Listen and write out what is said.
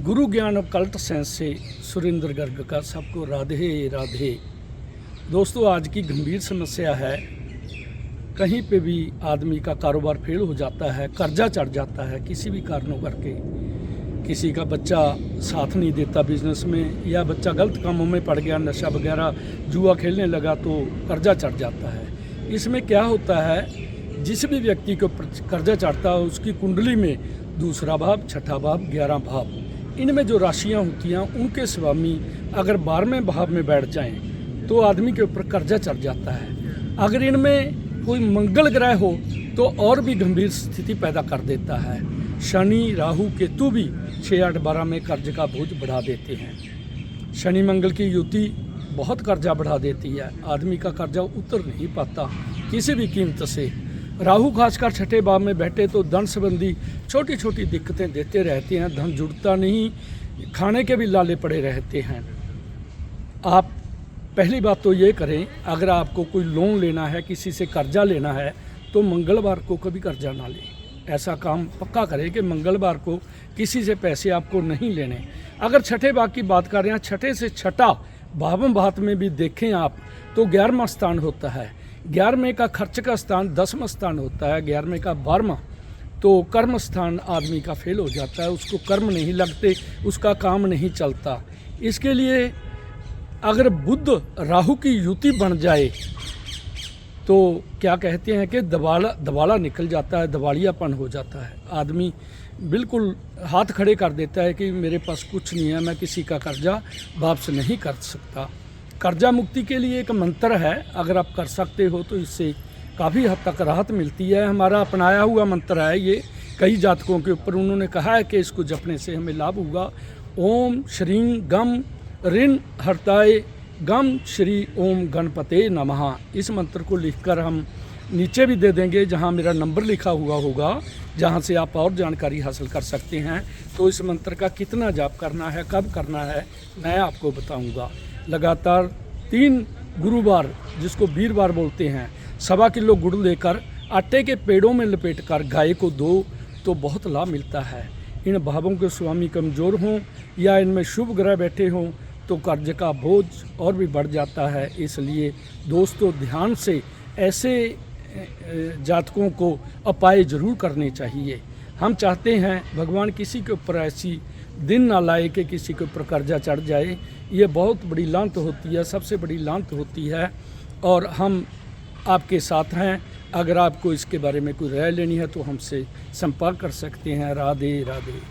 गुरु ज्ञान occult science से सुरेंद्र गर्ग का सबको राधे राधे। दोस्तों, आज की गंभीर समस्या है, कहीं पे भी आदमी का कारोबार फेल हो जाता है, कर्जा चढ़ जाता है किसी भी कारणों करके। किसी का बच्चा साथ नहीं देता बिजनेस में, या बच्चा गलत कामों में पड़ गया, नशा वगैरह जुआ खेलने लगा तो कर्जा चढ़ जाता है। इसमें क्या होता है, जिस भी व्यक्ति को कर्जा चढ़ता है उसकी कुंडली में दूसरा भाव, छठा भाव, 11 भाव, इनमें जो राशियां होती हैं उनके स्वामी अगर 12वें भाव में बैठ जाएं तो आदमी के ऊपर कर्जा चढ़ जाता है। अगर इनमें कोई मंगल ग्रह हो तो और भी गंभीर स्थिति पैदा कर देता है। शनि, राहु, केतु भी 6, 8, 12 में कर्ज का बोझ बढ़ा देते हैं। शनि मंगल की युति बहुत कर्जा बढ़ा देती है, आदमी का कर्जा उतर नहीं पाता किसी भी कीमत से। राहु खासकर छठे भाव में बैठे तो धन संबंधी छोटी छोटी दिक्कतें देते रहते हैं, धन जुड़ता नहीं, खाने के भी लाले पड़े रहते हैं। आप पहली बात तो ये करें, अगर आपको कोई लोन लेना है, किसी से कर्जा लेना है, तो मंगलवार को कभी कर्जा ना लें। ऐसा काम पक्का करें कि मंगलवार को किसी से पैसे आपको नहीं लेने। अगर छठे भाव की बात कर रहे हैं, छठे से छठा भावम भात में भी देखें आप तो 11वां स्थान होता है। 11वें का खर्च का स्थान 10वां स्थान होता है, 11वें का 12वां। तो कर्म स्थान आदमी का फेल हो जाता है, उसको कर्म नहीं लगते, उसका काम नहीं चलता। इसके लिए अगर बुध राहु की युति बन जाए तो क्या कहते हैं कि दबाला निकल जाता है, दबाड़ियापन हो जाता है। आदमी बिल्कुल हाथ खड़े कर देता है कि मेरे पास कुछ नहीं है, मैं किसी का कर्जा वापस नहीं कर सकता। कर्जा मुक्ति के लिए एक मंत्र है, अगर आप कर सकते हो तो इससे काफ़ी हद तक राहत मिलती है। हमारा अपनाया हुआ मंत्र है ये, कई जातकों के ऊपर उन्होंने कहा है कि इसको जपने से हमें लाभ होगा। ओम श्रीं गम ऋण हरताय गम श्री ओम गणपते नमः। इस मंत्र को लिखकर हम नीचे भी दे देंगे जहां मेरा नंबर लिखा हुआ होगा, जहां से आप और जानकारी हासिल कर सकते हैं। तो इस मंत्र का कितना जाप करना है, कब करना है, मैं आपको बताऊंगा। लगातार 3 गुरुवार, जिसको वीरवार बोलते हैं, 1.25 किलो गुड़ लेकर आटे के पेड़ों में लपेटकर गाय को दो तो बहुत लाभ मिलता है। इन भावों के स्वामी कमज़ोर हों या इनमें शुभ ग्रह बैठे हों तो कर्ज का बोझ और भी बढ़ जाता है। इसलिए दोस्तों, ध्यान से ऐसे जातकों को उपाय जरूर करने चाहिए। हम चाहते हैं भगवान किसी के ऊपर ऐसी दिन ना लाए कि किसी के ऊपर कर्जा चढ़ जाए। ये बहुत बड़ी लांत होती है, सबसे बड़ी लांत होती है, और हम आपके साथ हैं। अगर आपको इसके बारे में कोई राय लेनी है तो हमसे संपर्क कर सकते हैं। राधे राधे।